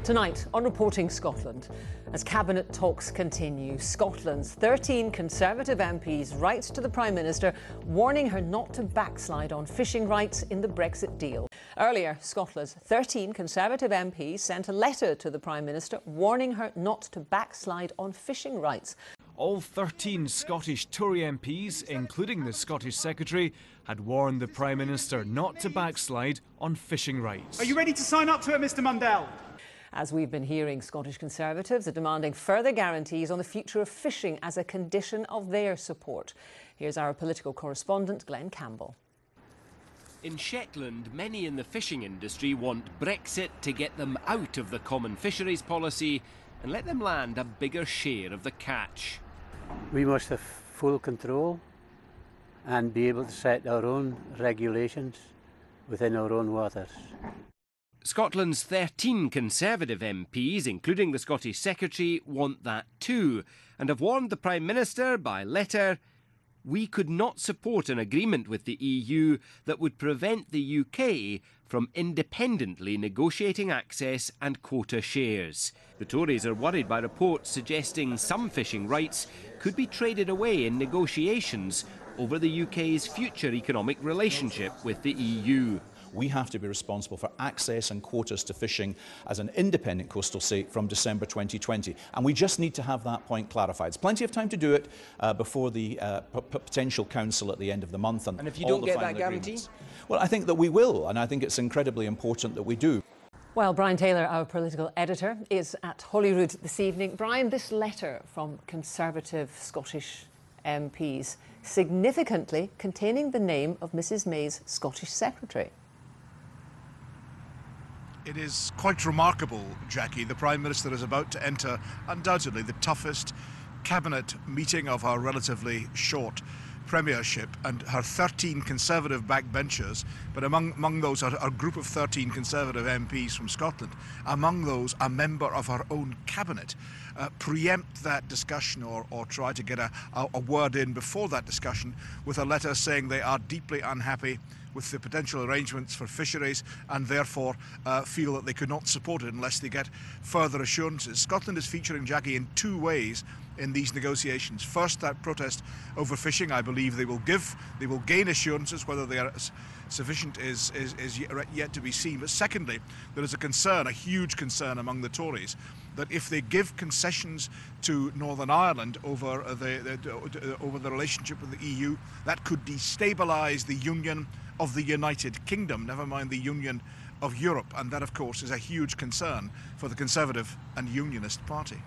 Tonight on Reporting Scotland, as Cabinet talks continue, Scotland's 13 Conservative MPs write to the Prime Minister warning her not to backslide on fishing rights in the Brexit deal. Earlier, Scotland's 13 Conservative MPs sent a letter to the Prime Minister warning her not to backslide on fishing rights. All 13 Scottish Tory MPs, including the Scottish Secretary, had warned the Prime Minister not to backslide on fishing rights. Are you ready to sign up to it, Mr Mundell? As we've been hearing, Scottish Conservatives are demanding further guarantees on the future of fishing as a condition of their support. Here's our political correspondent, Glenn Campbell. In Shetland, many in the fishing industry want Brexit to get them out of the common fisheries policy and let them land a bigger share of the catch. We must have full control and be able to set our own regulations within our own waters. Scotland's 13 Conservative MPs, including the Scottish Secretary, want that too, and have warned the Prime Minister by letter, "We could not support an agreement with the EU that would prevent the UK from independently negotiating access and quota shares." The Tories are worried by reports suggesting some fishing rights could be traded away in negotiations over the UK's future economic relationship with the EU. We have to be responsible for access and quotas to fishing as an independent coastal state from December 2020. And we just need to have that point clarified. There's plenty of time to do it before the potential council at the end of the month. And if you don't get that guarantee? Well, I think that we will, and I think it's incredibly important that we do. Well, Brian Taylor, our political editor, is at Holyrood this evening. Brian, this letter from Conservative Scottish MPs significantly containing the name of Mrs May's Scottish Secretary. It is quite remarkable, Jackie. The Prime Minister is about to enter undoubtedly the toughest cabinet meeting of her relatively short premiership, and her 13 Conservative backbenchers, but among those are a group of 13 Conservative MPs from Scotland, among those a member of her own cabinet, preempt that discussion or try to get a word in before that discussion with a letter saying they are deeply unhappy with the potential arrangements for fisheries and therefore feel that they could not support it unless they get further assurances. Scotland is featuring, Jackie, in two ways in these negotiations. First, that protest over fishing, I believe they will gain assurances. Whether they are sufficient is yet to be seen. But secondly, there is a concern, a huge concern among the Tories, that if they give concessions to Northern Ireland over the relationship with the EU, that could destabilise the union of the United Kingdom, never mind the union of Europe. And that, of course, is a huge concern for the Conservative and Unionist Party.